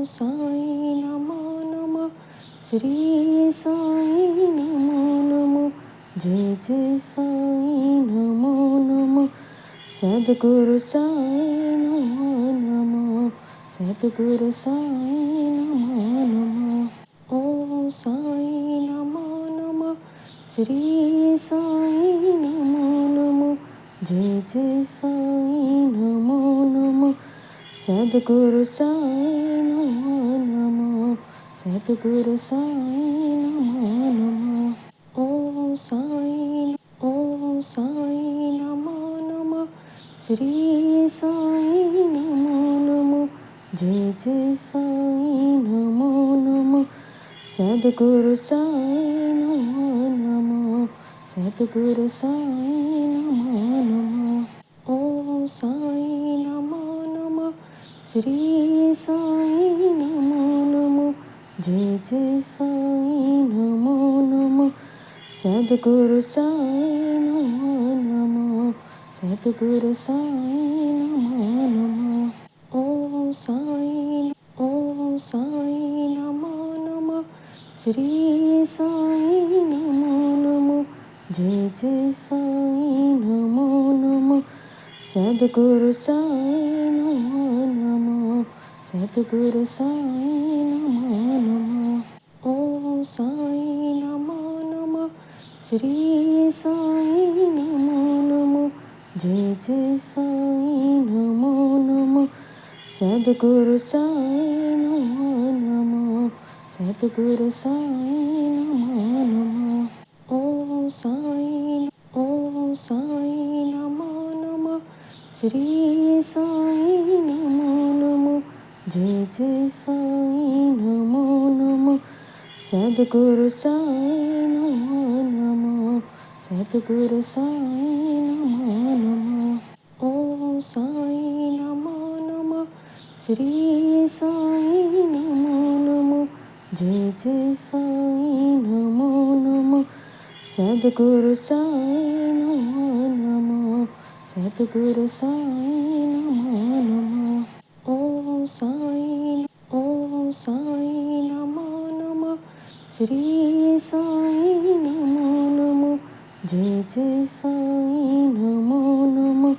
साई नमो नमः। श्री साई नमो नमः। जय जय साई नमो नमः। सद्गुरु साई नमो नमः। सद्गुरु साई नमो नमः। ओम साई नमो नमः। श्री साई नमो नमः। जय जय साई नमो नमः। सद्गुरु साई नमो नमः। सद्गुरु साई नमो नमः। ओम साई नमो नमः। श्री साई नमो नमः। जय जय साई नमो नमः। सद्गुरु साई नमो नमः। सद्गुरु साई नमो नमः। ओम साई नमो नमः। श्री साई नमो नमः। जय जय साई नमो नमः। सद्गुरु साई नमो नमः। सद्गुरु साई नमो नमः। ओम साई नमो नमः। श्री साई नमो नमः। जय जय साई नमो नमः। सद्गुरु साई नमो नमः। सद्गुरु साई नमो नमः। ओम साई नमो नमः। श्री साई नमो नमः। जय जय साई नमो नमः। सद्गुरु साई नमो नमः। सद्गुरु साई नमो नमः। ओम साई नमो नमः। श्री साई नमो नमः। जय जय साई नमो नमः। सद्गुरु साई नमो नमः। सद्गुरु साई नमो नमः। ओम साई नमो नमः। श्री साई नमो नमः। जय जय साई नमो नमः। सद्गुरु साई नमो नमः। सद्गुरु साई नमो नमः। ओम साई नमो नमः। श्री साई नमो नमः। जय जय साई नमो नमः।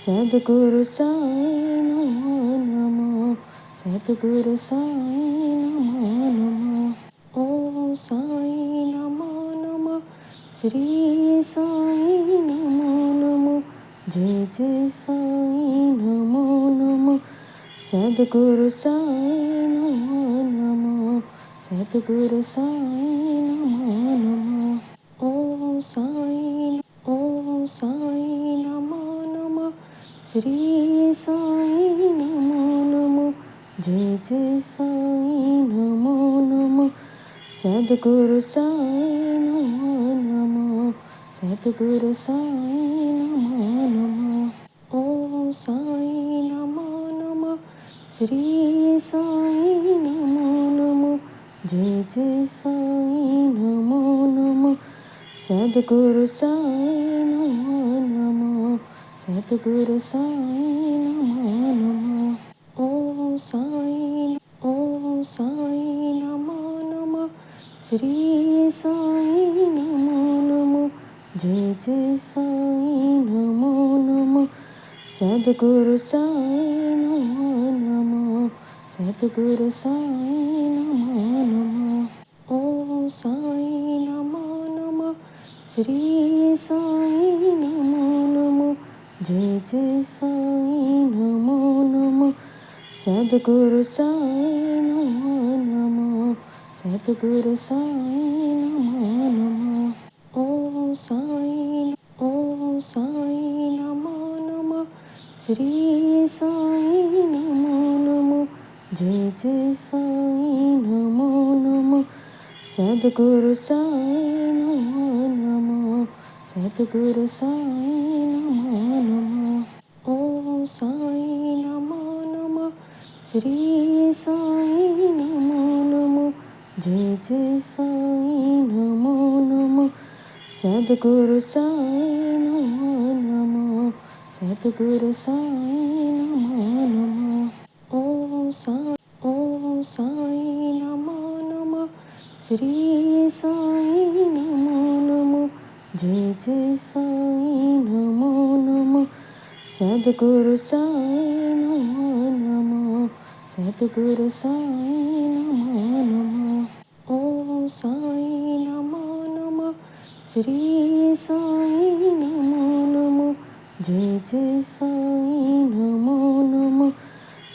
सद्गुरु साई नमो नमः। सद्गुरु साई नमो नमः। ओम साई नमो नमः। श्री साई नमो नमः। जय जय साई नमो नमः। सद्गुरु साई नमो नमः। सद्गुरु साई नमो नमः। ओम साई नमो नमः। श्री साई नमो नमः। जय जय साई नमो नमः। सद्गुरु साई नमो नमः। सद्गुरु साई नमो नमः। ओम साई नमो नमः। श्री साई नमो नमः। जय जय साई नमो नमः। सद्गुरु साई नमो नमः। सद्गुरु साई नमो नमः। ओम साई नमो नमः। श्री साई नमो नमः। जय जय साई नमो नमः। सद्गुरु साई नमो नमः। सद्गुरु साई नमो नमः। ओम साई नमो नमः। श्री साई नमो नमः। जय जय साई नमो नमः। सद्गुरु साई नमो नमः। सद्गुरु साई नमो नमः। ओम साई नमो नमः। श्री साई नमो नमः। जय जय साई नमो नमः। सद्गुरु साई नमो नमः। सद्गुरु साई नमो नमः। ओम साई नमो नमः। श्री साई नमो नमः। जय जय साई नमो नमः। सद्गुरु साई नमो नमः। सद्गुरु साई नमो नमः। ओम श्री साई नमो नमो जय जय साई नमो नमो सद्गुरु साई नमो नमो सद्गुरु साई नमो नमो ओम साई नमो नमो श्री साई नमो नमो जय जय साई नमो नमो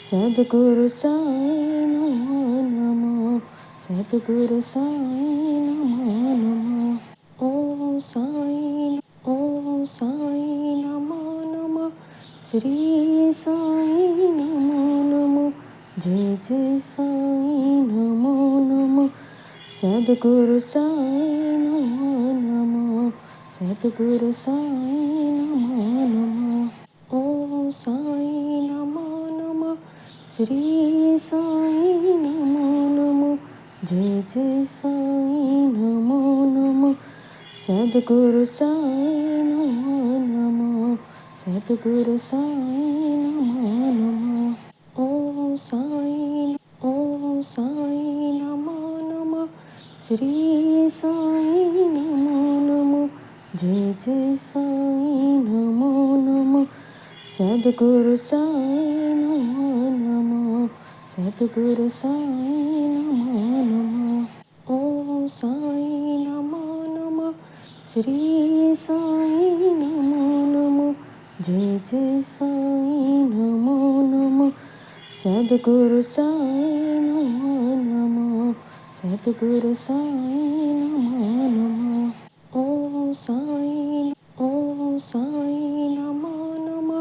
सद्गुरु साई नमो नमो सद्गुरु साई नमो नमो ओम साई नमो नमो श्री साई नमो नमो जय जय साई नमो नमो सद्गुरु साई नमो नमो सद्गुरु साई नमो नमो साई नमो नमो श्री साई नमो नमो जय जय साई नमो नमो सद्गुरु साई नमो नमो सद्गुरु साई नमो नमो ओम साई नमो नमो श्री साई नमो नमो जय जय साई नमो नमो सद्गुरु साई नमो नमो सद्गुरु साई नमो नमो साई नमो नमो श्री साई नमो नमो जय जय साई नमो नमो सद्गुरु साई नमो नमो सद्गुरु साई नमो नमो साई नमो नमो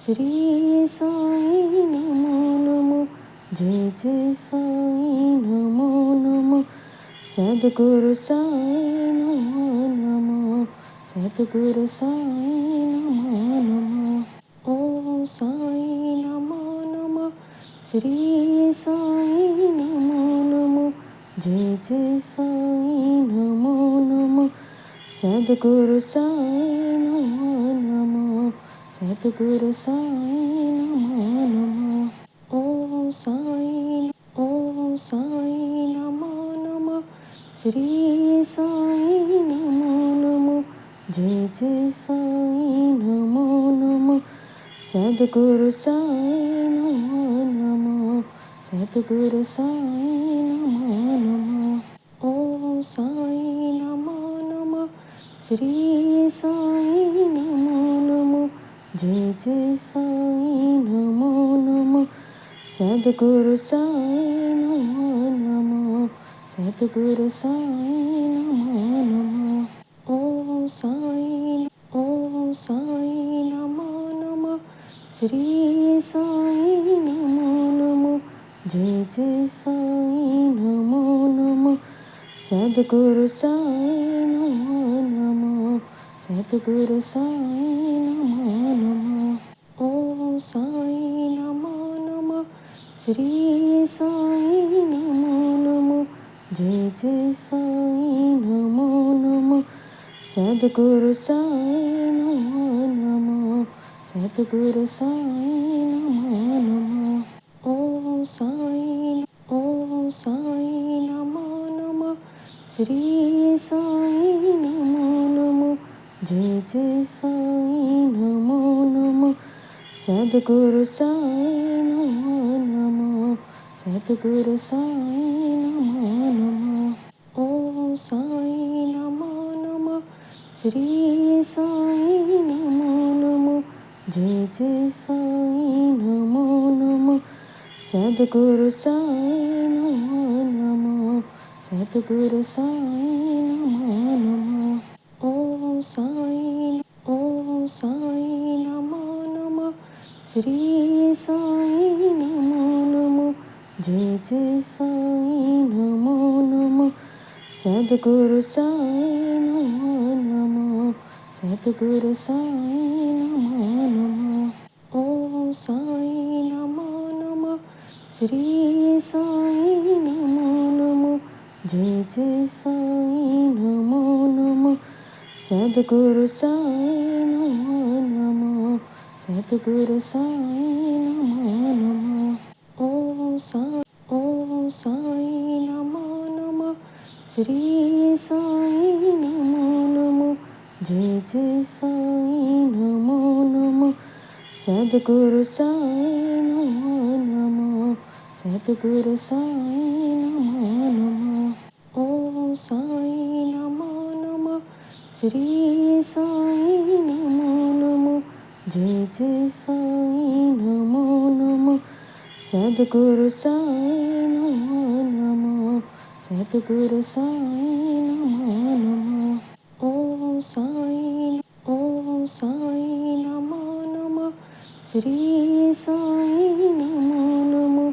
श्री साई नमो नमो जय जय साई नमो नमो सद्गुरु साई नमो नमो सद्गुरु साई नमो नमो साई नमो नमो श्री साई नमो नमो जय जय साई नमो नमो सद्गुरु साई नमो नमो सद्गुरु साई नमो नमो साई नमो नमो श्री साई नमो नमो जय जय साई नमो नमो सद्गुरु साई नमो नमो सद्गुरु साई नमो नमो साई नमो नमो श्री साई नमो नमो जय जय साई नमो नमो सद्गुरु साई नमो नमो सद्गुरु साई नमो नमो साई नमो नमो श्री साई नमो नमो जय जय साई नमो नमो सद्गुरु साई नमो नमो सद्गुरु साई नमो नमो साई नमो नमो श्री साई नमो नमो जय जय साई नमो नमो सद्गुरु साई नमो नमो सद्गुरु साई नमो नमो साई नमो नमो श्री साई नमो नमो जय जय साई नमो नमो सद्गुरु साई नमो नमो सद्गुरु साई नमो नमो साई नमो नमो श्री साई नमो नमो जय जय साई नमो नमो सद्गुरु साई नमो नमो सद्गुरु साई नमो नमो साई नमो नमो श्री साई नमो नमो जय जय साई नमो नमो सद्गुरु साई नमो नमो सद्गुरु साई नमो नमो साई नमो नमो श्री साई नमो नमो जय जय साई नमो नमो सद्गुरु साई नमो नमो सद्गुरु साई नमो नमो साई नमो नमो श्री साई नमो नमो जय जय साई नमो नमो सद्गुरु साई नमो नमो सद्गुरु साई नमो नमो ओम साई नमो नमो श्री साई नमो नमो जय जय साई नमो नमो सद्गुरु साई नमो नमो सद्गुरु साई नमो नमो ओम साई नमो नमो श्री साई नमो नमो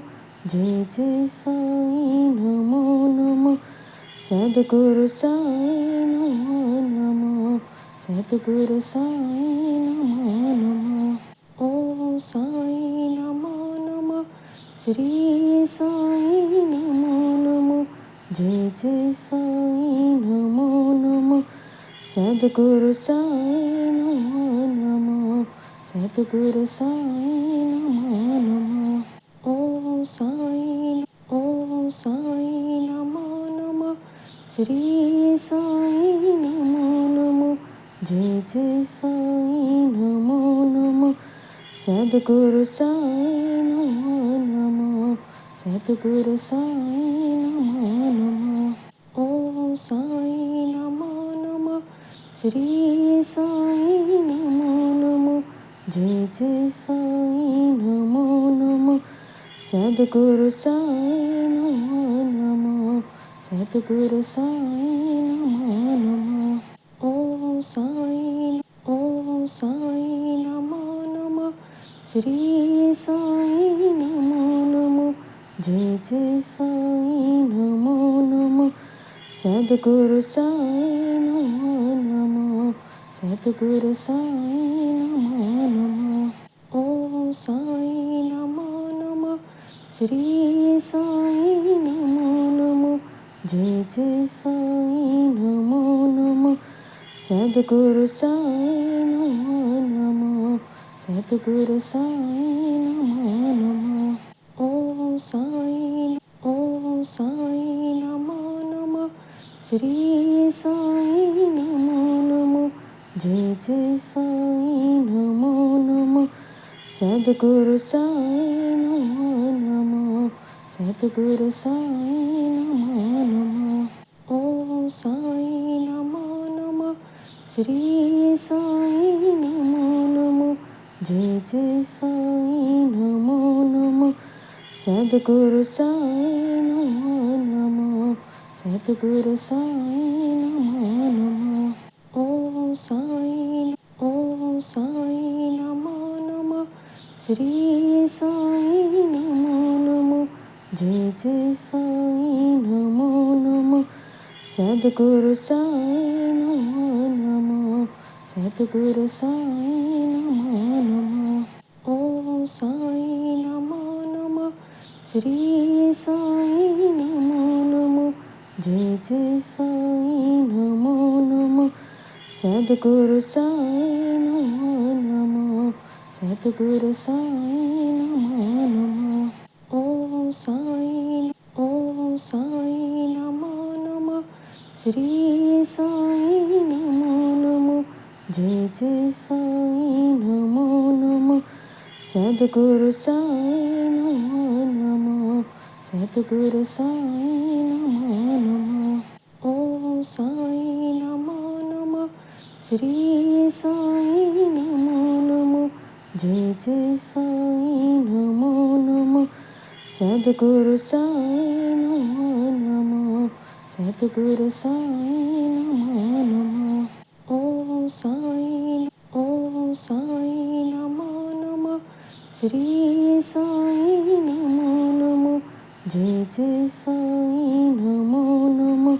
जय जय साई नमो नमो सद्गुरु साई नमो नमो सद्गुरु साई नमो नमो ओम साई नमो नमो श्री साई नमो नमो जय जय साई नमो नमो सद्गुरु साई नमो नमो सद्गुरु साई नमो नमो ओम साई नमो नमो श्री साई नमो नमो जय जय साई नमो नमो सद्गुरु साई नमो नमो सद्गुरु साई नमो नमो ओम साई नमो नमो श्री साई नमो नमो जय जय साई नमो नमो सद्गुरु साई नमो नमो सद्गुरु साई नमो नमो ओम साई नमो नमो श्री साई नमो नमो जय जय साई नमो नमो सद्गुरु साई नमो नमो सद्गुरु साई नमो नमो ओम साई नमो नमो श्री साई नमो नमो जय जय साई नमो नमो सद्गुरु साई नमो नमो सद्गुरु साई नमो नमो ओम साई नमो नमो श्री साई नमो नमो जय जय साई नमो नमो सद्गुरु साई नमो नमो सद्गुरु साई नमो नमो ओम साई नमो नमो श्री साई नमो नमो जय जय साई नमो नमो सद्गुरु साई नमो नमो सद्गुरु साई नमो नमो ओम साई नमो नमो श्री साई नमो नमो जय जय साई नमो नमो सद्गुरु साई नमो नमो सद्गुरु साई नमो नमो ओम साई नमो नमो श्री साई नमो नमो जय जय साई नमो नमो सद्गुरु साई नमो नमो सद्गुरु साई नमो नमो ओम साई नमो नमो श्री साई नमो नमो जय जय साई नमो नमो सद्गुरु साई नमो नमो सद्गुरु साई नमो नमो ओम साई नमो नमो श्री साई नमो नमो जय जय साई नमो नमो सद्गुरु साई नमो नमो सद्गुरु साई नमो नमो ओम साई नमो नमो श्री साई नमो नमो जय जय साई नमो नमो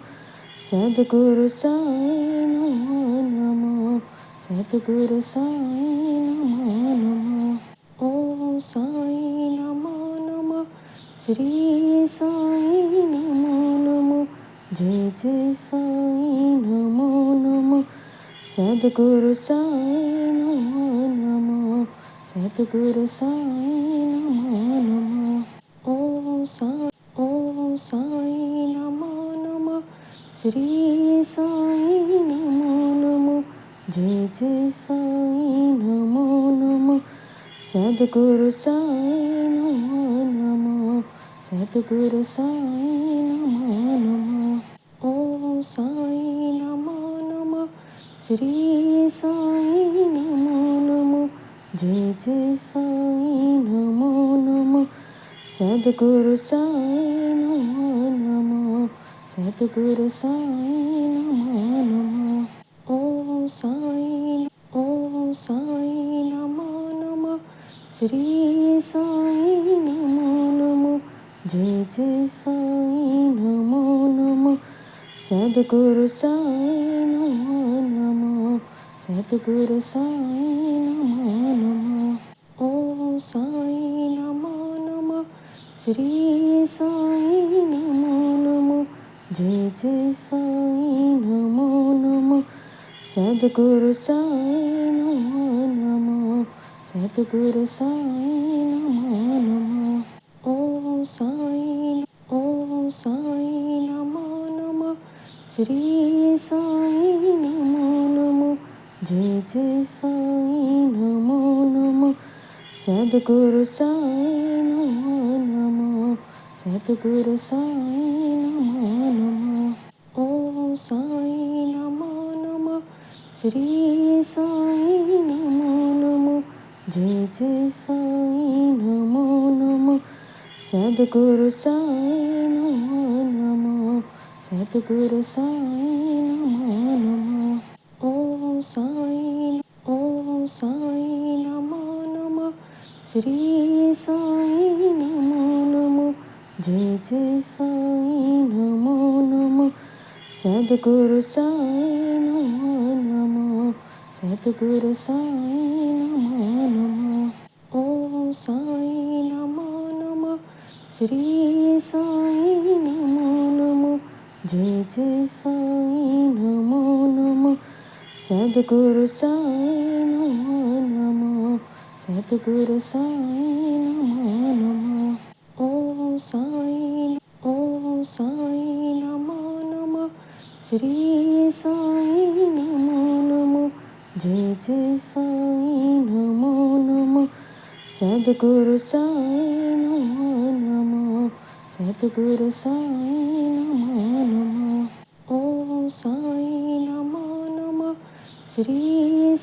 सद्गुरु साई नमो नमो सद्गुरु साई नमो नमो ओम साई नमो नमो श्री साई नमो नमो जय जय साई नमो नमो सद्गुरु साई नमो नमो सद्गुरु साई नमो नमो ओम साई नमो नमो श्री साई नमो नमो जय जय साई नमो नमो सद्गुरु साई नमो नमो सद्गुरु साई नमो नमो ओम साई नमो नमो श्री साई नमो नमो जय जय साई नमो नमो सद्गुरु साई नमो नमो सद्गुरु साई नमो नमो ओम साई नमो नमो श्री साई नमो नमो जय जय साई नमो नमो सद्गुरु साई नमो नमो सद्गुरु साई नमो नमो साई नमो नमो श्री साई नमो नमो जय जय साई नमो नमो सद्गुरु साई नमो नमो सद्गुरु साई नमो नमो ओम साई नमो नमो श्री साई नमो नमो जय जय साई नमो नमो सद्गुरु साई नमो नमो सद्गुरु साई नमो नमो साई नमो नमो श्री साई नमो नमो जय जय साई नमो नमो सद्गुरु साई नमो नमो सद्गुरु साई नमो नमो साई नमो नमो श्री साई नमो नमो जय जय साई नमो नमो सद्गुरु साई नमो नमो सद्गुरु साई नमो नमो साई नमो नमो श्री साई नमो नमो जय जय साई नमो नमो सद्गुरु साई नमो नमो सद्गुरु साई नमो नमो साई नमो नमो श्री साई नमो नमो जय जय साई नमो नमो सद्गुरु साई नमो नमो सद्गुरु साई नमो नमो साई नमो नमो श्री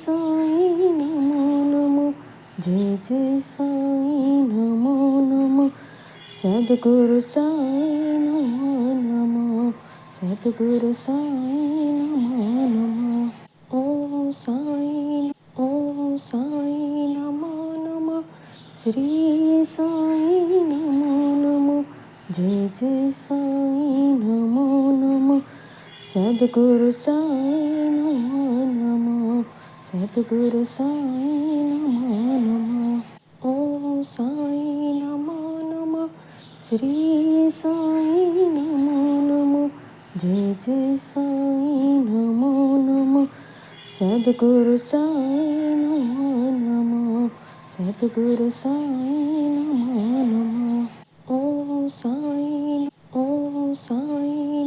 साई नमो नमो जय जय साई नमो नमो सद्गुरु साई नमो नमो सद्गुरु साई नमो नमो साई नमो नमो श्री साई नमो नमो जय जय साई नमो नमो सद्गुरु साई नमो नमो सद्गुरु साई नमो नमो साई नमो नमो श्री साई नमो नमो जय जय साई नमो नमो सद्गुरु साई नमो नमो सद्गुरु साई नमो नमो साई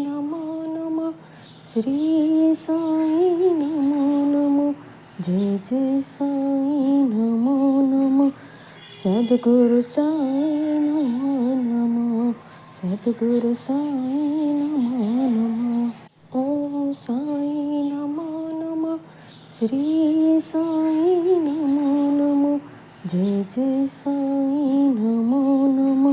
नमो नमो श्री साई नमो नमो जय जय साई नमो नमो सद्गुरु साई नमो नमो सद्गुरु साई नमो नमो साई नमो नमो श्री साई नमो नमो जय जय साई नमो नमो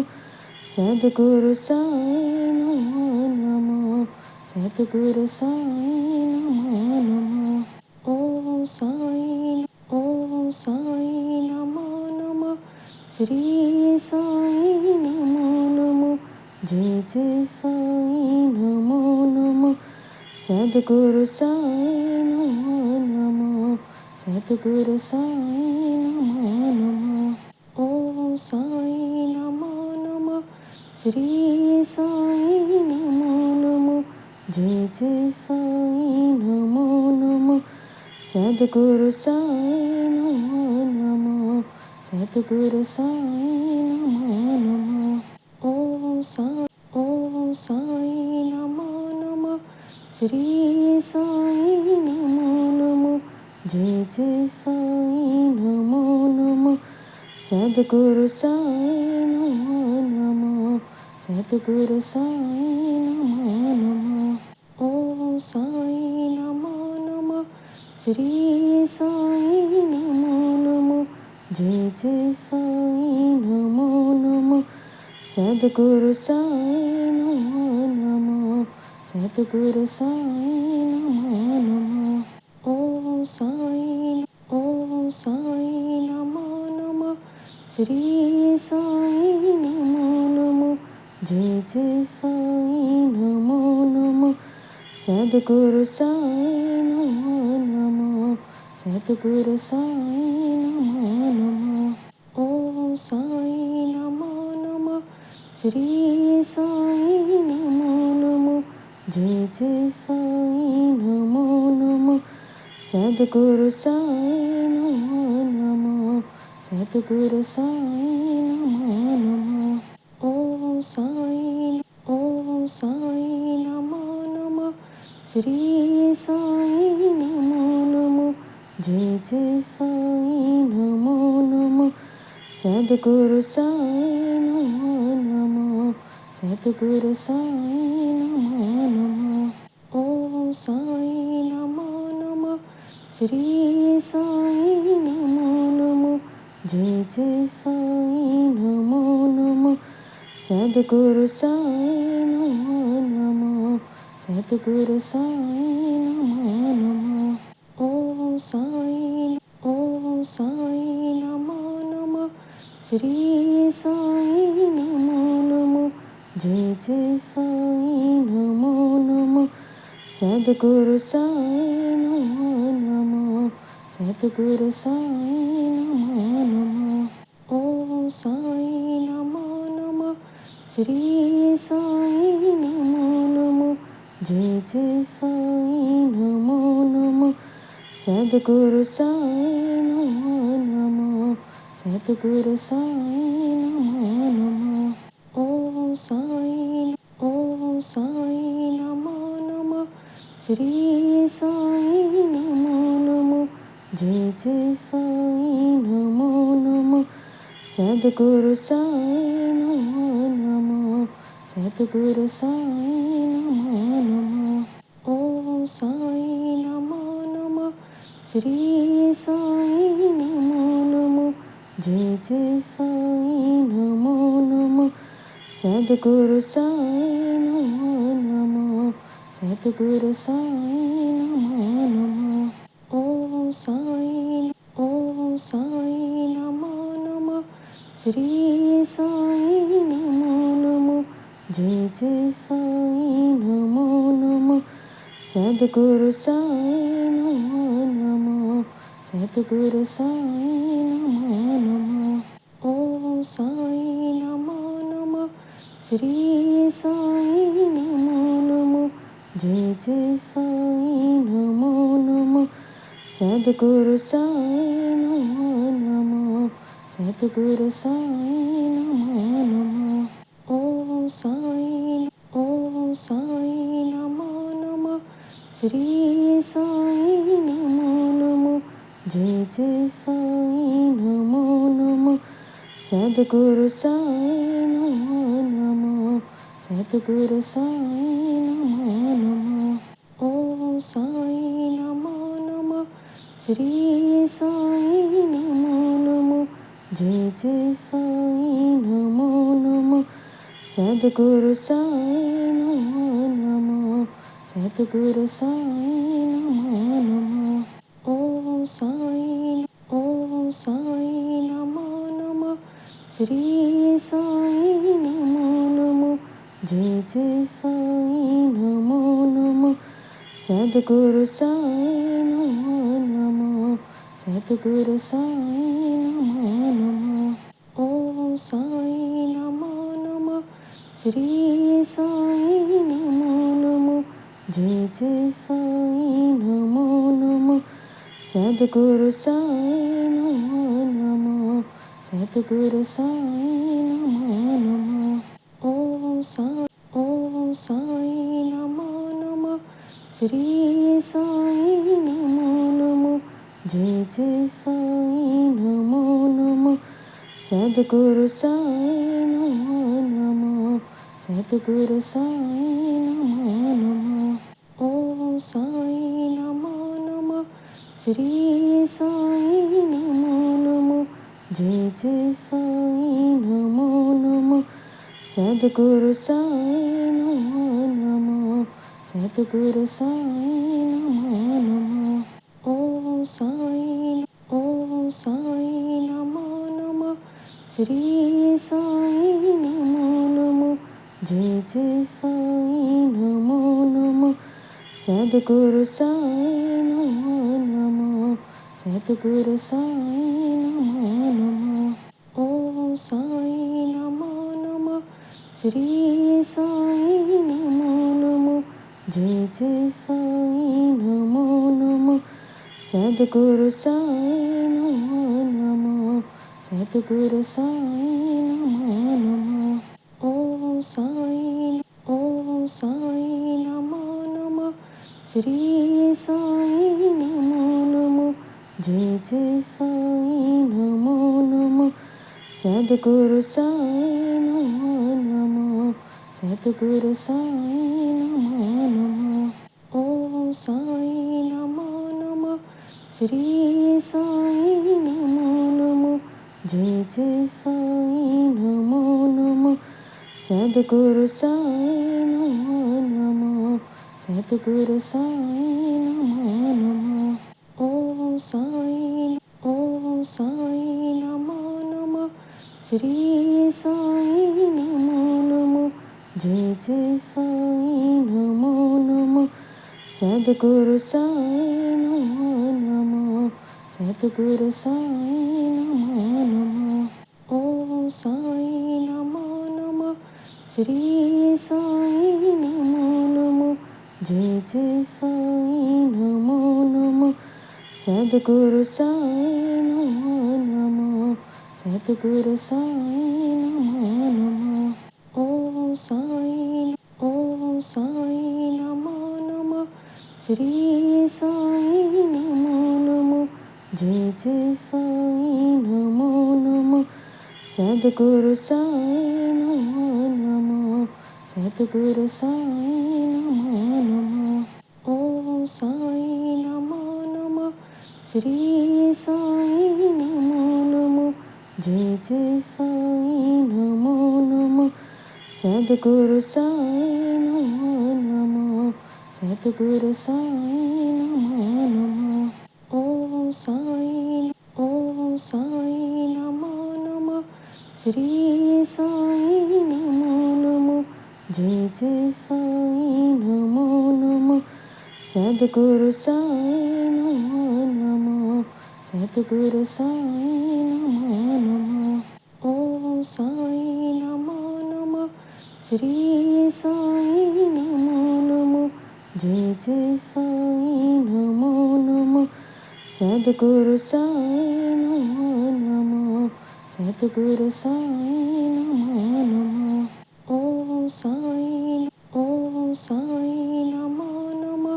सद्गुरु साई नमो नमो सद्गुरु साई नमो नमो साई नमो नमो श्री साई नमो नमो जय जय साई नमो नमो सद्गुरु साई नमो नमो सद्गुरु साई नमो नमो साई नमो नमो श्री साई नमो नमो जय जय साई नमो नमो सद्गुरु साई नमो नमो सद्गुरु साई नमो नमो साई नमो नमो श्री साई नमो नमो जय जय साई नमो नमो सद्गुरु साई नमो नमो सद्गुरु साई नमो नमो ओम साई नमो नमो श्री साई नमो नमो जय जय साई नमो नमो सद्गुरु साई नमो नमो सद्गुरु साई नमो नमो ओम साई नमो नमो श्री साई नमो नमो जय जय साई नमो नमो सद्गुरु साई नमो नमो सद्गुरु साई नमो नमो साई नमो नमो श्री साई नमो नमो जय जय साई नमो नमो सद्गुरु साई नमो नमो सद्गुरु साई नमो नमो ओम साई नमो नमो श्री साई नमो नमो जय जय साई नमो नमो सद्गुरु साई नमो नमो सद्गुरु साई नमो नमो साई नमो नमो श्री साई नमो नमो जय जय साई नमो नमो सद्गुरु साई नमो नमो सद्गुरु साई नमो नमो साई नमो नमो श्री साई नमो नमो जय जय साई नमो नमो सद्गुरु साई नमो नमो सद्गुरु साई नमो नमो साई नमो नमो श्री साई नमो नमो जय जय साई नमो नमो सद्गुरु साई नमो नमो सद्गुरु साई नमो नमो साई नमो नमो श्री साई नमो नमो जय जय साई नमो नमो सद्गुरु साई नमो नमो सद्गुरु साई नमो नमो साई नमो नमो श्री साई नमो नमो जय जय साई नमो नमो सद्गुरु साई नमो नमो सद्गुरु साई नमो नमो साई नमो नमो श्री साई नमो नमो जय जय साई नमो नमो सद्गुरु साई नमो नमो सद्गुरु साई नमो नमो साई नमो नमो श्री साई नमो नमो जय जय साई नमो नमो सद्गुरु साई नमो नमो सद्गुरु साई नमो नमो साई नमो नमो श्री साई नमो नमो जय जय साई नमो नमो सद्गुरु साई नमो नमो सद्गुरु साई नमो नमो साई नमो नमो श्री साई नमो नमो जय जय साई नमो नमो सद्गुरु साई नमो नमो सद्गुरु साई नमो नमो साई नमो नमो श्री साई नमो नमो जय जय साई नमो नमो सद्गुरु साई नमो नमो सद्गुरु साई नमो नमो साई नमो नमो श्री साई नमो नमो जय जय साई नमो नमो सद्गुरु साई नमो नमो सद्गुरु साई नमो नमो साई नमो नमो श्री साई नमो नमो जय जय साई नमो नमो सद्गुरु साई नमो नमो सद्गुरु साई नमो नमो ओम साई नमो नमो श्री साई नमो नमो जय जय साई नमो नमो सद्गुरु साई नमो नमो सद्गुरु साई नमो नमो ओम साई नमो नमो श्री साई नमो नमो जय जय साई नमो नमो सद्गुरु साई नमो नमो सद्गुरु साई नमो नमो ओम साई नमो नमो श्री साई नमो नमो जय जय साई नमो नमो सद्गुरु साई नमो नमो सद्गुरु साई नमो नमो ओम साई नमो नमो श्री साई नमो नमो जय जय साई नमो नमो सद्गुरु साई नमो नमो सद्गुरु साई नमो नमो ओम साई नमो नमो श्री साई नमो नमो जय जय साई नमो नमो सद्गुरु साई नमो नमो सद्गुरु साई नमो नमो ओम साई नमो नमो श्री साई नमो नमो जय जय साई नमो नमो सद्गुरु साई नमो नमो सद्गुरु साई नमो नमो ओम साई नमो नमो श्री साई नमो नमो जय जय साई नमो नमो सद्गुरु साई नमो नमो सद्गुरु साई नमो नमो ओम साई नमो नमो श्री साई नमो नमो जय जय साई नमो नमो सद्गुरु साई नमो नमो सद्गुरु साई नमो नमो ओम साई नमो नमो श्री साई नमो नमो जय जय साई नमो नमो सद्गुरु साई नमो नमो सद्गुरु साई नमो नमो ओम साई नमो नमो श्री साई नमो नमो जय जय साई नमो नमो सद्गुरु साई नमो नमो सद्गुरु साई नमो नमो ओम साई नमो नमो श्री साई नमो नमो जय जय साई नमो नमो सद्गुरु साई नमो नमो सद्गुरु साई नमो नमो ओम साई नमो नमो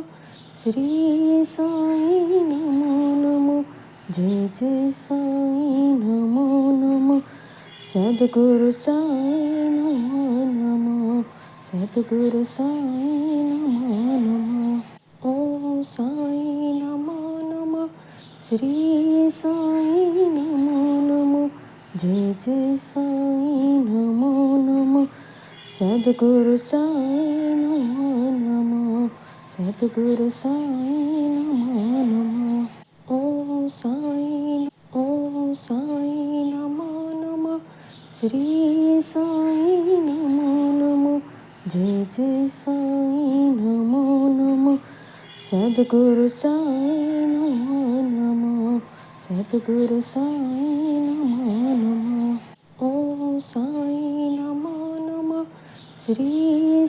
श्री साई नमो नमो जय जय साई नमो नमो सद्गुरु साई नमो नमो सद्गुरु साई नमो नमो ओम साई नमो नमो श्री साई नमो नमो जय जय साई नमो नमो सद्गुरु साई नमो नमो सद्गुरु साई नमो नमो ओम साई नमो नमो श्री साई नमो नमो जय जय साई नमो नमो सद्गुरु साई नमो नमो सद्गुरु साई नमो नमो ओम साई नमो नमो श्री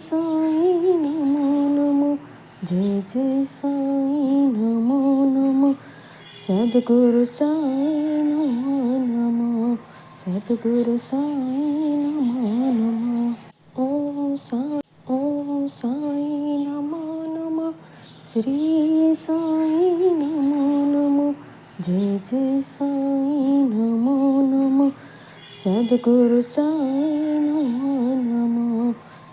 साई नमो नमो जय जय साई नमो नमो सद्गुरु साई नमो नमो सद्गुरु साई नमो नमो ओम साई नमो नमो श्री साई नमो नमो जय जय साई नमो नमो सद्गुरु साई नमो नमो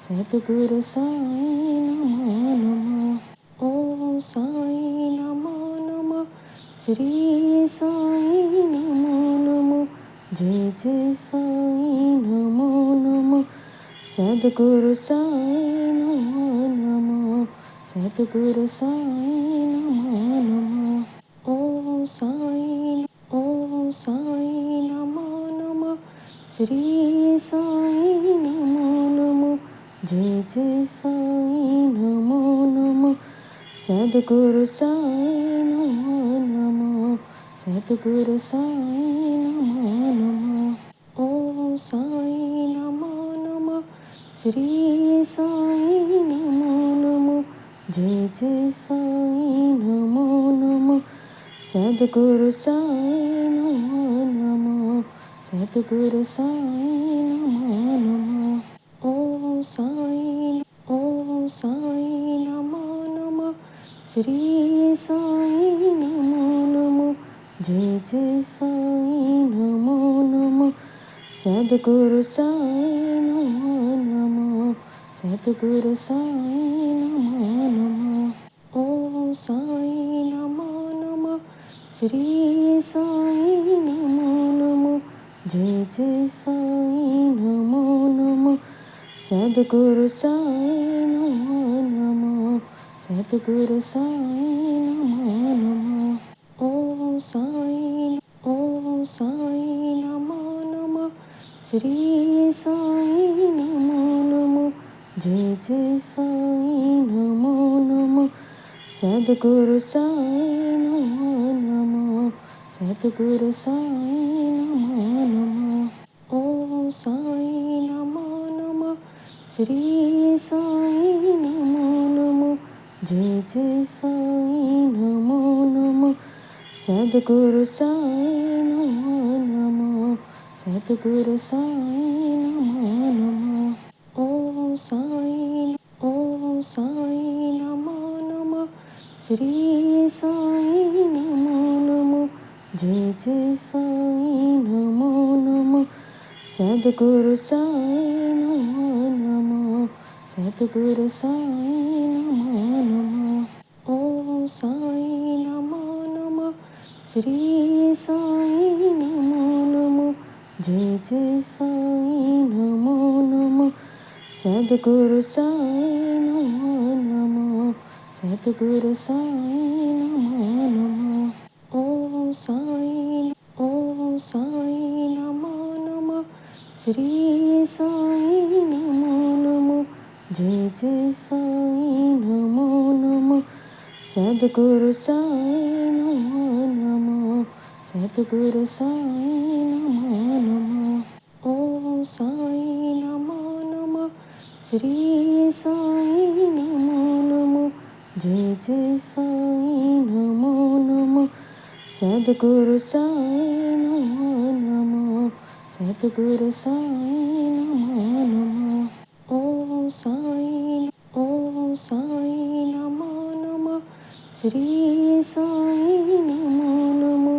सद्गुरु साई नमो नमो ओम साई नमो नमो श्री साई नमो नमो जय जय साई नमो नमो सद्गुरु साई नमो नमो सद्गुरु साई नमो नमो ओम साई नमो नमो श्री साई नमो नमो जय जय साई नमो नमो सद्गुरु साई नमो नमो सद्गुरु साई नमो नमो साई नमो नमो श्री साई नमो नमो जय जय साई नमो नमो सद्गुरु साई नमो नमो सद्गुरु साई नमो नमो ओम साई नमो नमो श्री साई नमो नमो जय जय साई नमो नमो सद्गुरु साई नमो नमो सद्गुरु साई नमो नमो साई नमो नमो श्री साई नमो नमो जय जय साई नमो नमो सद्गुरु साई नमो नमो सद्गुरु साई नमो नमो साई नमो नमो श्री साई नमो नमो जय जय साई नमो नमो सद्गुरु साई नमो नमो सद्गुरु साई नमो नमो साई नमो नमो श्री साई नमो नमो जय जय साई नमो नमो सद्गुरु साई नमो नमो सद्गुरु साई नमो नमो साई नमो नमो श्री साई नमो नमो जय जय साई नमो नमो सद्गुरु साई नमो नमो सद्गुरु साई नमो नमो साई नमो नमो श्री साई नमो नमो जय जय साई नमो नमो सद्गुरु साई नमो नमो सद्गुरु साई नमो नमो साई नमो नमो श्री साई नमो नमो जय जय साई नमो नमो सद्गुरु साई नमो नमो सद्गुरु साई नमो नमो साई नमो नमो श्री साई नमो नमो जय जय साई नमो नमो सद्गुरु साई नमो नमो सद्गुरु साई नमो नमो साई नमो नमो श्री साई नमो नमो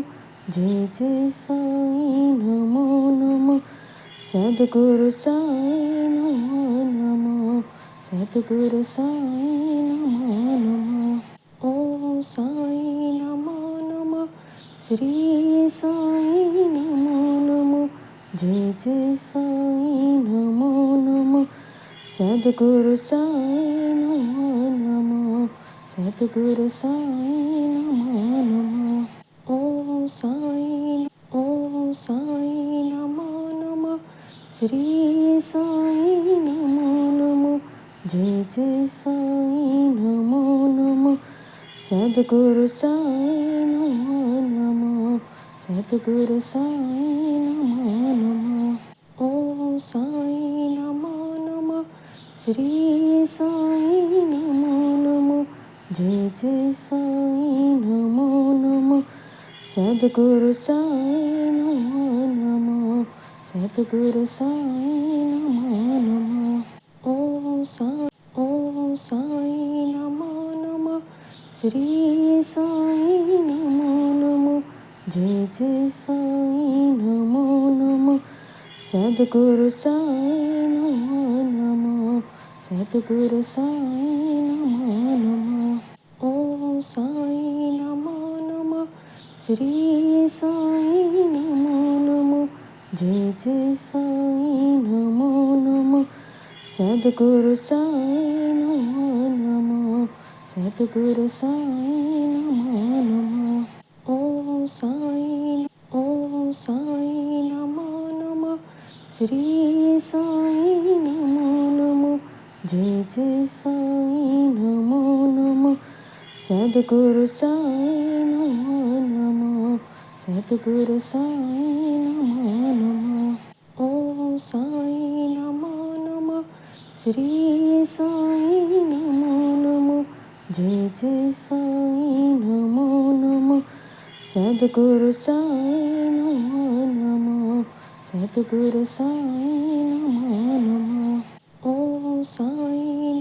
जय जय साई नमो नमो सद्गुरु साई नमो नमो सद्गुरु साई नमो नमो साई नमो नमो श्री साई नमो नमो जय जय साई नमो नमो सद्गुरु साई नमो नमो सद्गुरु साई नमो नमो साई नमो नमो श्री साई नमो नमो जय जय साई नमो नमो सद्गुरु साई नमो नमो सद्गुरु साई नमो नमो साई नमो नमो श्री साई नमो नमो जय जय साई नमो नमो सद्गुरु साई नमो नमो सद्गुरु साई नमो नमो साई नमो नमो श्री साई नमो नमो जय जय साई नमो नमो सद्गुरु साई नमो नमो सद्गुरु साई नमो नमो ओम साई नमो नमो श्री साई नमो नमो जय जय साई नमो नमो सद्गुरु साई नमो नमो सद्गुरु साई नमो नमो ओम साई नमो नमो श्री साई नमो नमो जय जय साई नमो नमो सद्गुरु साई नमो नमो सद्गुरु साई नमो नमो साई नमो नमो श्री साई नमो नमो जय जय साई नमो नमो सद्गुरु साई नमो नमो सद्गुरु साई नमो नमो ओम साई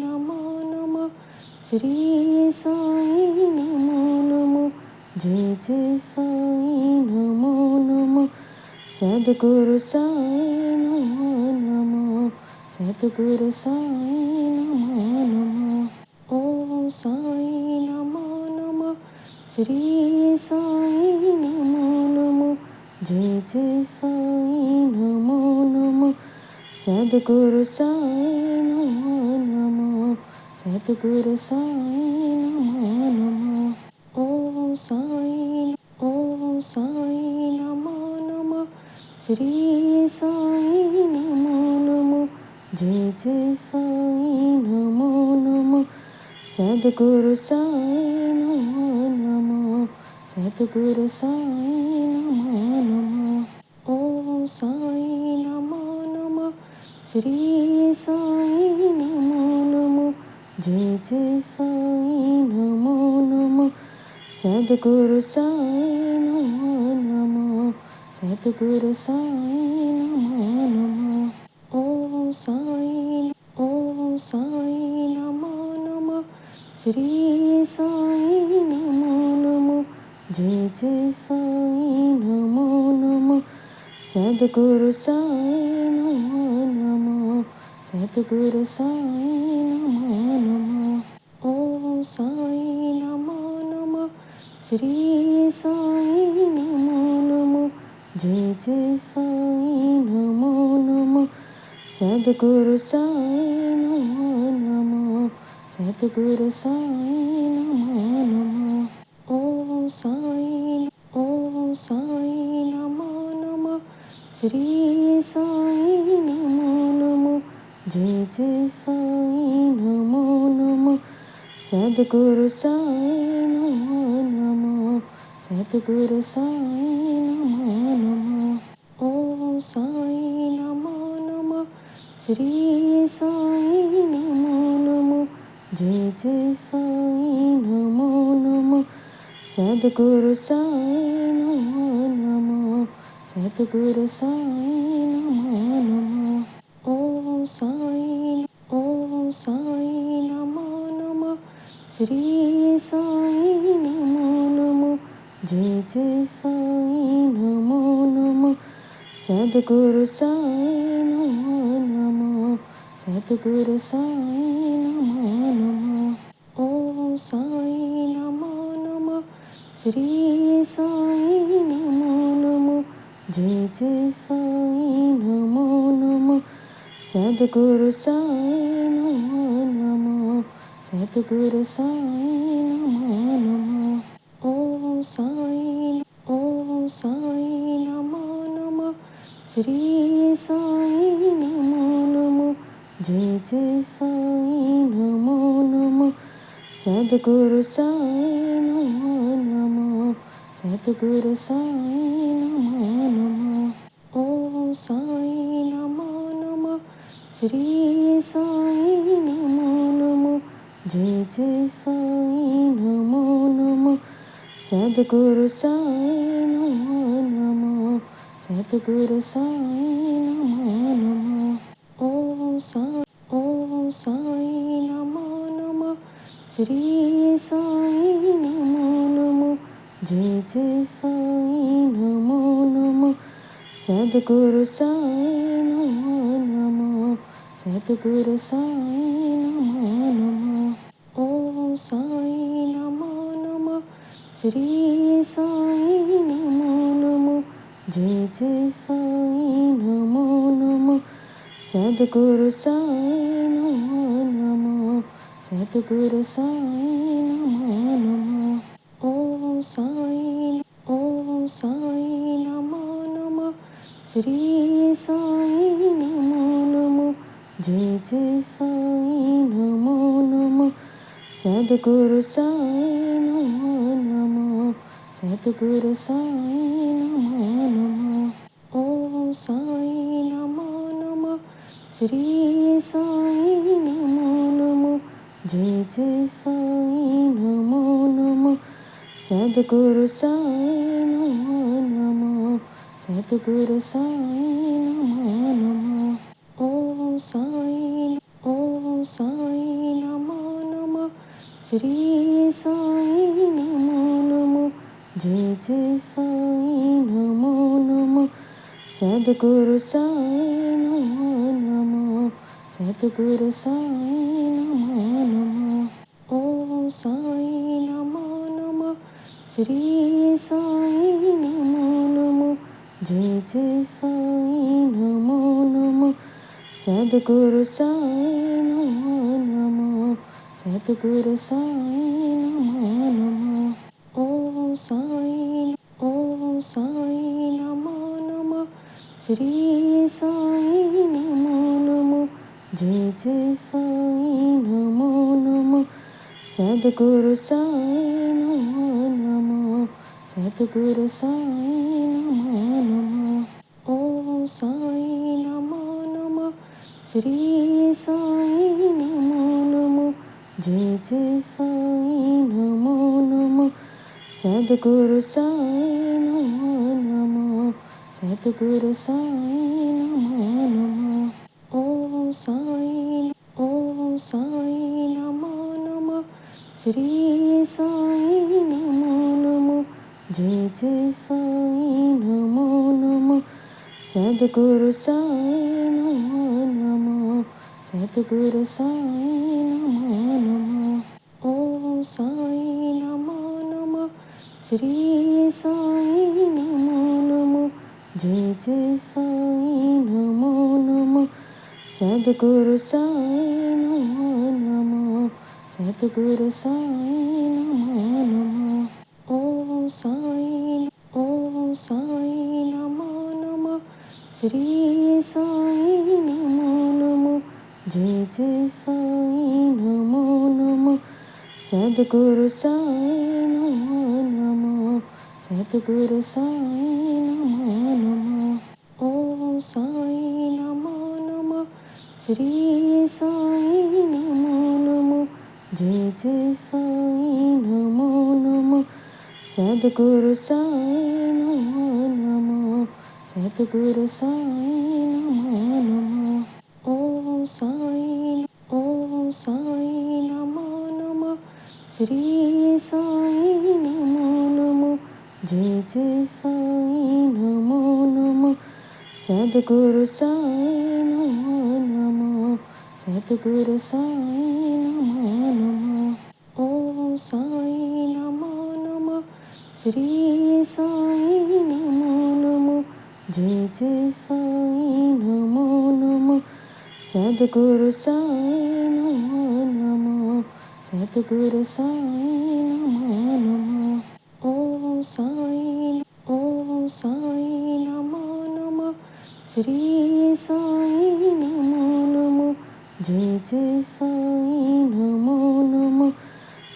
नमो नमो श्री साई नमो नमो जय जय साई नमो नमो सद्गुरु साई नमो नमो सद्गुरु साई नमो नमो साई नमो नमो श्री साई नमो नमो जय जय साई नमो नमो सद्गुरु साई नमो नमो सद्गुरु साई नमो नमो साई नमो नमो श्री साई नमो नमो जय जय साई नमो नमो सद्गुरु साई नमो नमो सद्गुरु साई नमो नमो साई नमो नमो श्री साई नमो नमो जय जय साई नमो नमो सद्गुरु साई नमो नमो सद्गुरु साई नमो नमो साई नमो नमो श्री साई नमो नमो जय जय साई नमो नमो सद्गुरु साई नमो नमो सद्गुरु साई नमो नमो साई नमो नमो श्री साई नमो नमो जय जय साई नमो नमो सद्गुरु साई नमो नमो सद्गुरु साई नमो नमो साई नमो नमो श्री साई नमो नमो जय जय साई नमो नमो सद्गुरु साई नमो नमो सद्गुरु साई नमो नमो साई नमो नमो श्री साई नमो नमो जय जय साई नमो नमो सद्गुरु साई नमो नमो सद्गुरु साई नमो नमो साई नमो नमो श्री साई नमो नमो जय जय साई नमो नमो सद्गुरु साई नमो नमो सद्गुरु साई नमो नमो साई नमो नमो श्री साई नमो नमो जय जय साई नमो नमो सद्गुरु साई नमो नमो सद्गुरु साई नमो नमो साई नमो नमो श्री साई नमो नमो जय जय साई नमो नमो सद्गुरु साई नमो नमो सद्गुरु साई नमो नमो साई नमो नमो श्री साई नमो नमो जय जय साई नमो नमो सद्गुरु साई नमो नमो सद्गुरु साई नमो नमो साई नमो नमो श्री साई नमो नमो जय जय साई नमो नमो सद्गुरु साई नमो नमो सद्गुरु साई नमो नमो ओम साई नमो नमो श्री साई नमो नमो जय जय साई नमो नमो सद्गुरु साई नमो नमो सद्गुरु साई नमो नमो ओम साई नमो नमो श्री साई नमो नमो जय जय साई नमो नमो सद्गुरु साई नमो नमो सद्गुरु साई नमो नमो साई नमो नमो श्री साई नमो नमो जय जय साई नमो नमो सद्गुरु साई नमो नमो सद्गुरु साई नमो नमो ओम साई नमो नमो श्री साई नमो नमो जय जय साई नमो नमो सद्गुरु साई नमो नमो सद्गुरु साई नमो नमो साई नमो नमो श्री साई नमो नमो जय जय साई नमो नमो सद्गुरु साई नमो नमो सद्गुरु साई नमो नमो साई नमो नमो श्री साई नमो नमो जय जय साई नमो नमो सद्गुरु साई नमो नमो सद्गुरु साई नमो नमो साई नमो नमो श्री साई नमो नमो जय जय साई नमो नमो सद्गुरु साई नमो नमो सद्गुरु साई नमो नमो साई नमो नमो श्री साई नमो नमो जय जय साई नमो नमो सद्गुरु साई नमो नमो सद्गुरु साई नमो नमो साई नमो नमो श्री साई नमो नमो जय जय साई नमो नमो सद्गुरु साई नमो नमो सद्गुरु साई नमो नमो साई नमो नमो श्री साई नमो नमो जय जय साई नमो नमो सद्गुरु साई नमो नमो सद्गुरु साई नमो नमो साई नमो नमो श्री साई नमो नमो जय जय साई नमो नमो सद्गुरु साई नमो नमो सद्गुरु साई नमो नमो साई नमो नमो श्री साई नमो नमो जय जय साई नमो नमो सद्गुरु साई नमो नमो सद्गुरु साई नमो नमो साई नमो नमो श्री साई नमो नमो जय जय साई नमो नमो सद्गुरु साई नमो नमो सद्गुरु साई नमो नमो साई नमो नमो श्री साई नमो नमो जय जय साई नमो नमो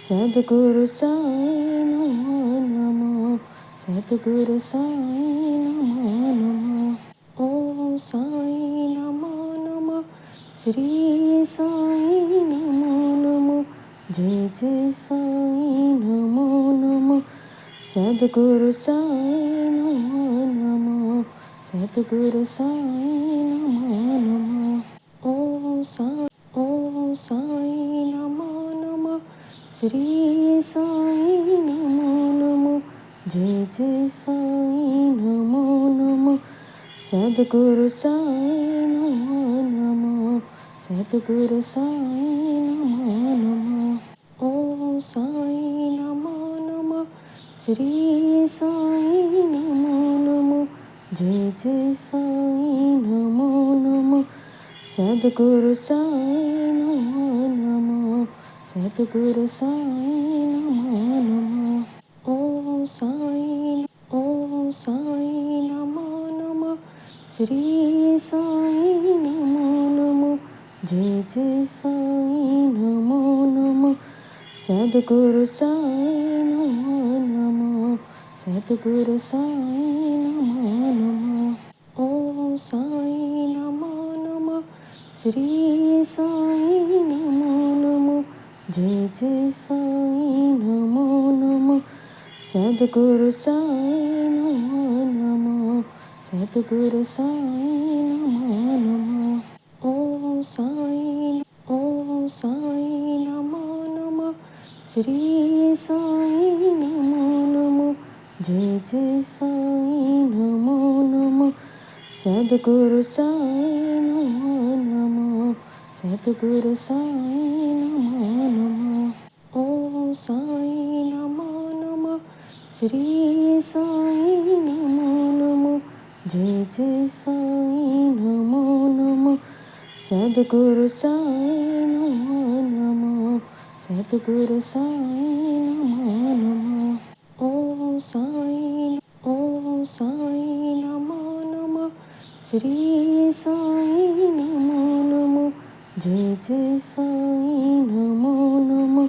सद्गुरु साई नमो नमो सद्गुरु साई नमो नमो साई नमो नमो श्री साई नमो नमो जय जय साई नमो नमो सद्गुरु साई नमो नमो सद्गुरु साई नमो नमो साई नमो नमो श्री साई नमो नमो जय जय साई नमो नमो सद्गुरु साई नमो नमो सद्गुरु साई नमो नमो ओम साई नमो नमो श्री साई नमो नमो जय जय साई नमो नमो सद्गुरु साई नमो नमो सद्गुरु साई नमो नमो ओम साई नमो नमो श्री साई नमो नमो जय जय साई नमो नमो सद्गुरु साई नमो नमो सद्गुरु साई नमो नमो साई नमो नमो श्री साई नमो नमो जय जय साई नमो नमो सद्गुरु साई नमो नमो सद्गुरु साई नमो नमो ओम साई नमो नमो श्री साई नमो नमो जय जय साई नमो नमो सद्गुरु साई नमो नमो सद्गुरु साई नमो नमो साई नमो नमो श्री साई नमो नमो जय जय साई नमो नमो सद्गुरु साई नमो नमो सद्गुरु साई नमो नमो साई नमो नमो श्री साई नमो नमो जय जय साई नमो नमो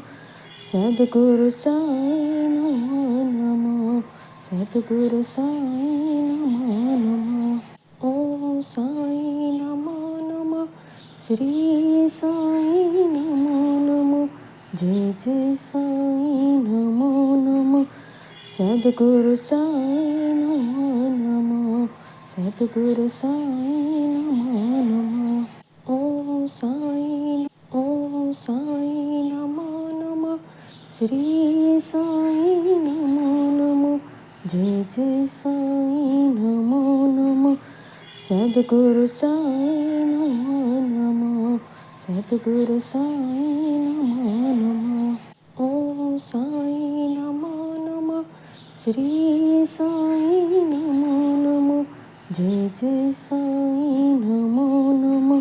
सद्गुरु साई नमो नमो सद्गुरु साई नमो नमो साई नमो नमो श्री साई नमो नमो जय जय साई नमो नमो सद्गुरु साई नमो नमो सद्गुरु साई नमो नमो साई नमो नमो श्री साई नमो नमो जय जय साई नमो नमो सद्गुरु साई नमो नमो सद्गुरु साई नमो नमो साई नमो नमो श्री साई नमो नमो जय जय साई नमो नमो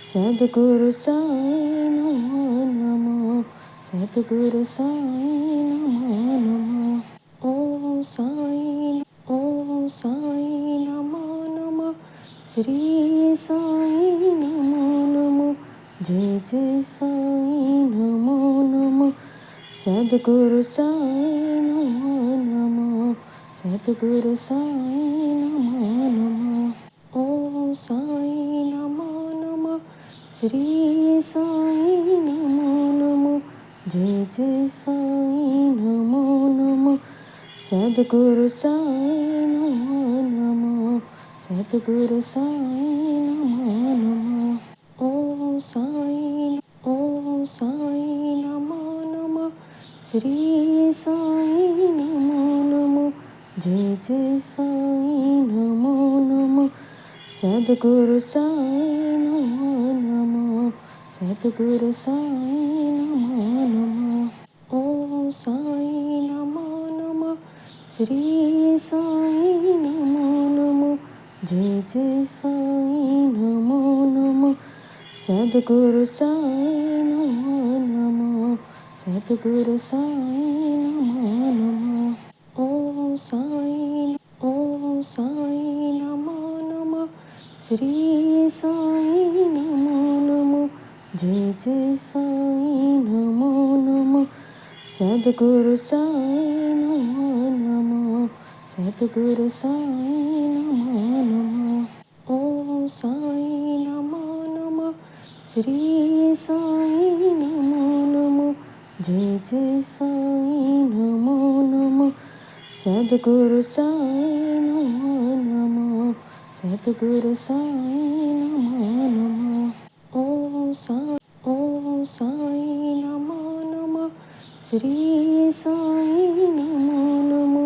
सद्गुरु साई नमो नमो सद्गुरु साई नमो नमो साई नमो नमो श्री साई नमो नमो जय जय साई नमो नमो सद्गुरु साई नमो नमो सद्गुरु साई नमो नमो साई नमो नमो श्री साई नमो नमो जय जय साई नमो नमो सद्गुरु साई नमो नमो सद्गुरु साई नमो नमो साई नमो नमो श्री साई नमो नमो जय जय साई नमो नमो सद्गुरु साई नमो नमो सद्गुरु साई नमो नमो साई नमो नमो श्री साई नमो नमो जय जय साई नमो नमो सद्गुरु साई नमो नमो सद्गुरु साई नमो नमो साई नमो नमो श्री साई नमो नमो जय जय साई नमो नमो सद्गुरु साई नमो नमो सद्गुरु साई नमो नमो साई नमो नमो श्री साई नमो नमो जय जय साई नमो नमो सद्गुरु साई नमो नमो सद्गुरु साई नमो नमो साई नमो नमो श्री साई नमो नमो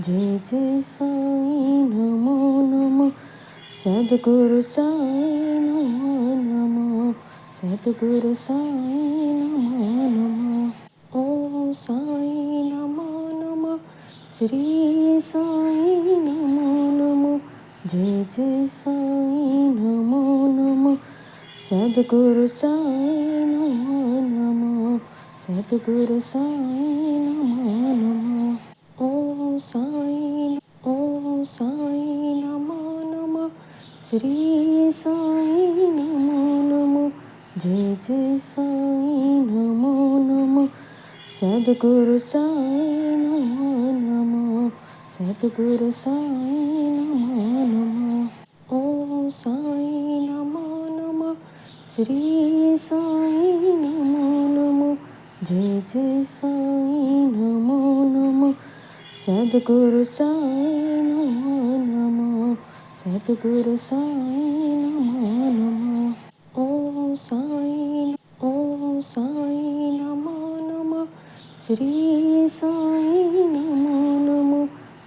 जय जय साई नमो नमो सद्गुरु साई नमो नमो सद्गुरु साई नमो नमो ओम साई नमो नमो श्री साई नमो नमो जय जय साई नमो नमो सद्गुरु साई नमो नमो सद्गुरु साई नमो नमो ओम साई नमो नमो श्री साई नमो नमो जय जय साई नमो नमो सद्गुरु साई नमो नमो सद्गुरु साई नमो नमो साई नमो नमो श्री साई नमो नमो जय जय साई नमो नमो सद्गुरु साई नमो नमो सद्गुरु साई नमो नमो ओम साई नमो नमो श्री साई नमो नमो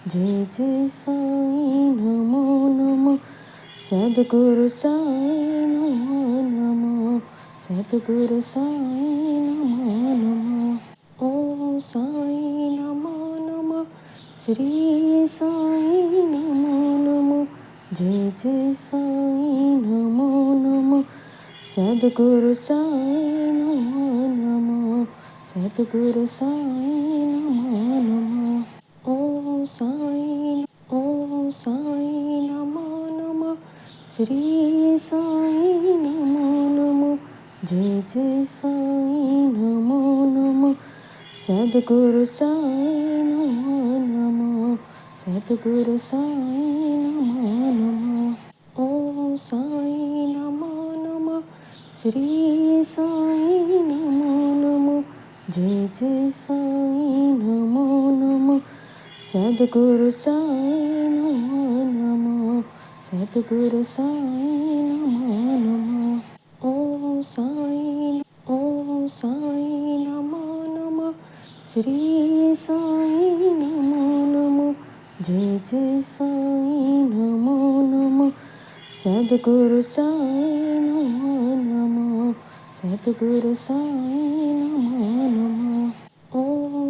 जय जय साई नमो नमो सद्गुरु साई नमो नमो सद्गुरु साई नमो नमो साई नमो नमो श्री साई नमो नमो जय जय साई नमो नमो सद्गुरु साई नमो नमो सद्गुरु साई नमो नमो साई नमो नमो श्री साई नमो नमो जय जय साई नमो नमो सद्गुरु साई नमो नमो सद्गुरु साई नमो नमो साई नमो नमो श्री साई नमो नमो जय जय साई नमो नमो सद्गुरु साई नमो नमो सद्गुरु साई नमो नमो साई नमो नमो श्री साई नमो नमो जय जय साई नमो नमो सद्गुरु साई नमो नमो सद्गुरु साई नमो नमो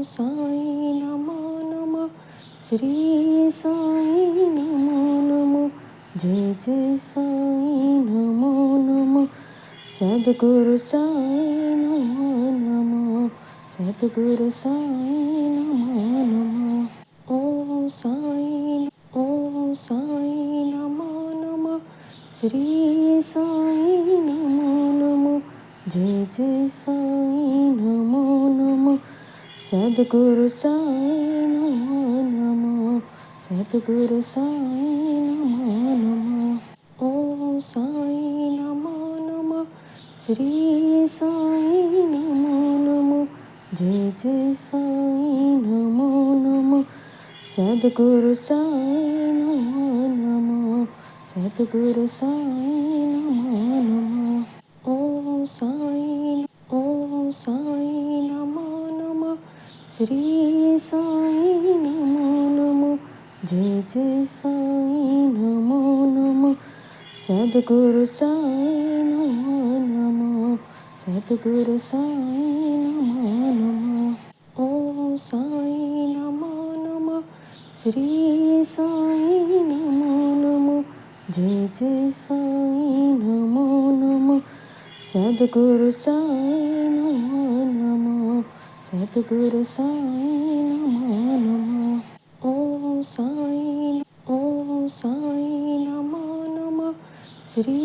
साई नमो नमो श्री साई नमो नमो जय जय साई नमो नमो सद्गुरु साई नमो नमो सद्गुरु साई नमो नमो साई नमो नमो श्री साई नमो नमो जय जय साई नमो नमो सद्गुरु साई नमो नमो सद्गुरु साई नमो नमो साई नमो नमो श्री साई नमो नमो जय जय साई नमो नमो सद्गुरु साई नमो नमो सद्गुरु साई नमो नमो साई नमो नमो श्री साई नमो नमो जय जय साई नमो नमो सद्गुरु साई नमो नमो सद्गुरु साई नमो नमो साई नमो नमो श्री साई नमो नमो जय जय साई नमो नमो सद्गुरु साई नमो नमो सद्गुरु साई नमो नमो साई नमो नमो श्री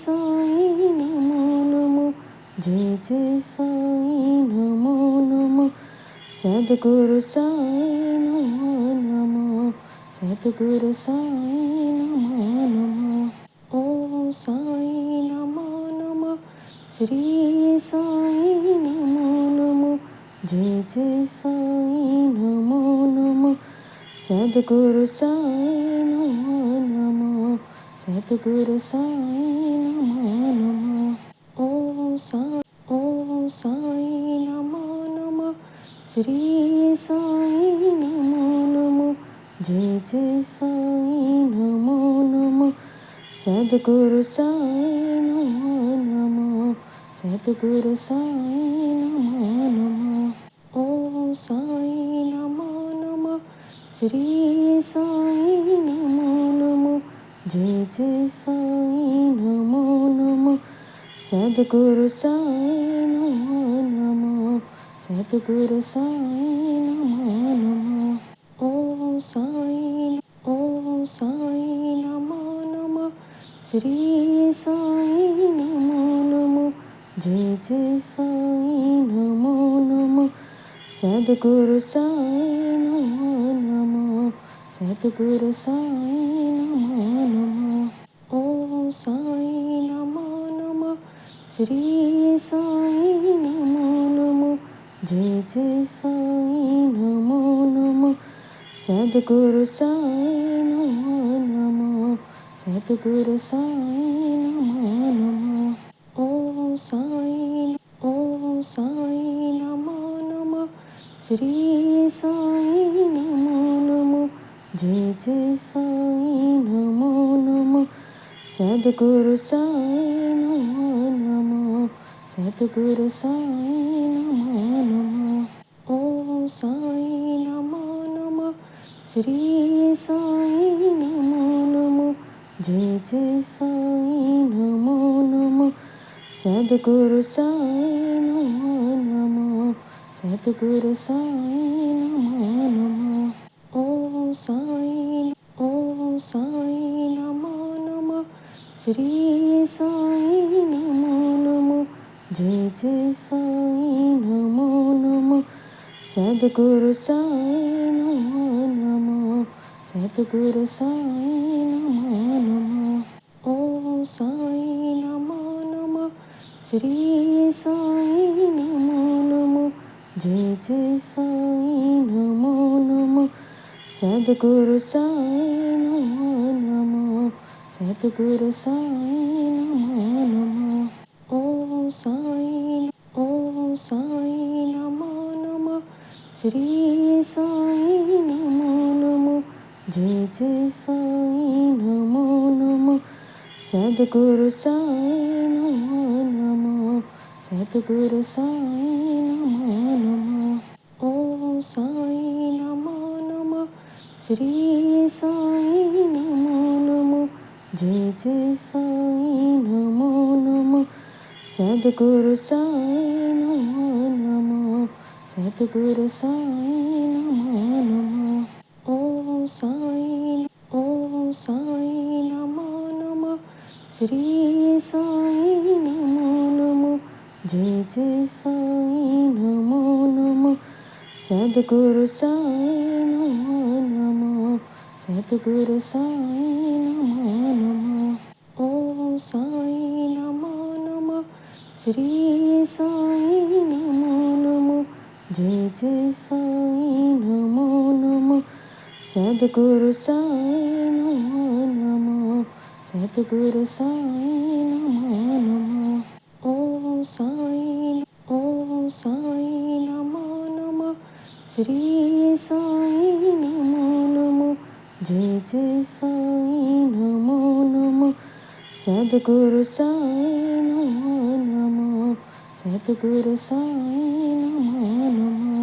साई नमो नमो जय जय साई नमो नमो सद्गुरु साई नमो नमो सद्गुरु साई नमो नमो साई नमो नमो श्री साई नमो नमो जय जय साई नमो नमो सद्गुरु साई नमो नमो सद्गुरु साई नमो नमो साई नमो नमो श्री साई नमो नमो जय जय साई नमो नमो सद्गुरु साई नमो नमो सद्गुरु साई नमो नमो ओम साई नमो नमो श्री साई नमो नमो जय जय साई नमो नमो सद्गुरु साई नमो नमो सद्गुरु साई नमो नमो ओम साई नमो नमो श्री साई नमो नमो जय जय साई नमो नमो सद्गुरु साई नमो नमो सद्गुरु साई नमो नमो साई नमो नमो श्री साई नमो नमो जय जय साई नमो नमो सद्गुरु साई नमो नमो सद्गुरु साई नमो नमो ओम साई नमो नमो श्री साई नमो नमो जय जय साई नमो नमो सद्गुरु साई नमो नमो सद्गुरु साई नमो नमो साई नमो नमो श्री साई नमो नमो जय जय साई नमो नमो सद्गुरु साई नमो नमो सद्गुरु साई नमो नमो साई नमो नमो श्री साई नमो नमो जय जय साई नमो नमो सद्गुरु साई नमो नमो सद्गुरु साई नमो नमो साई नमो नमो श्री साई नमो नमो जय जय साई नमो नमो सद्गुरु साई नमो नमो सद्गुरु साई नमो नमो साई नमो नमो श्री साई नमो नमो जय जय साई नमो नमो सद्गुरु साई नमो नमो सद्गुरु साई नमो नमो साई नमो नमो श्री साई नमो नमो जय जय साई नमो नमो सद्गुरु साई नमो नमो सद्गुरु साई नमो नमो साई नमो नमो श्री साई नमो नमो जय जय साई नमो नमो सद्गुरु साई नमो नमो सद्गुरु साई नमो नमो साई नमो नमो श्री साई नमो नमो जय जय साई नमो नमो सद्गुरु साई नमो नमो सद्गुरु साई नमो नमो साई नमो नमो श्री साई नमो नमो जय जय साई नमो नमो सद्गुरु साई नमो नमो सद्गुरु साई नमो नमो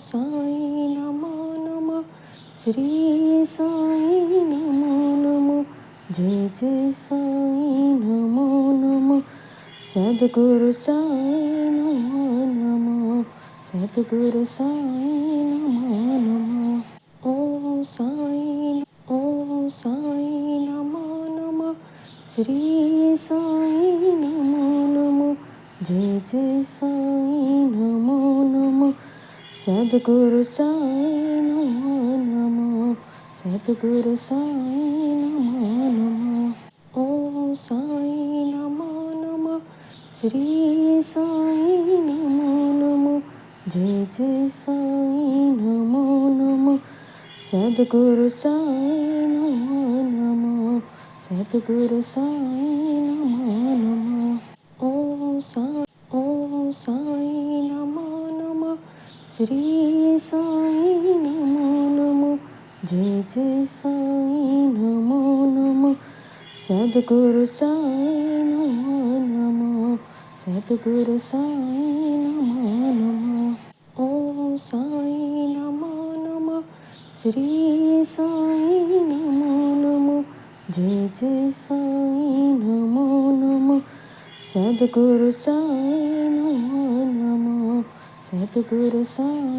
साई नमो नमो श्री साई नमो नमो जय जय साई नमो नमो सद्गुरु साई नमो नमो सद्गुरु साई नमो नमो साई नमो नमो श्री साई नमो नमो जय जय साई नमो नमो सद्गुरु साई नमो नमो सद्गुरु साई नमो नमो साई नमो नमो श्री साई नमो नमो जय जय साई नमो नमो सद्गुरु साई नमो नमो सद्गुरु साई नमो नमो साई नमो नमो श्री साई नमो नमो जय जय साई नमो नमो सद्गुरु साई नमो नमो सद्गुरु साई नमो नमो ओम साई नमो नमो श्री साई नमो नमो जय जय साई नमो नमो सद्गुरु साई नमो नमो सद्गुरु साई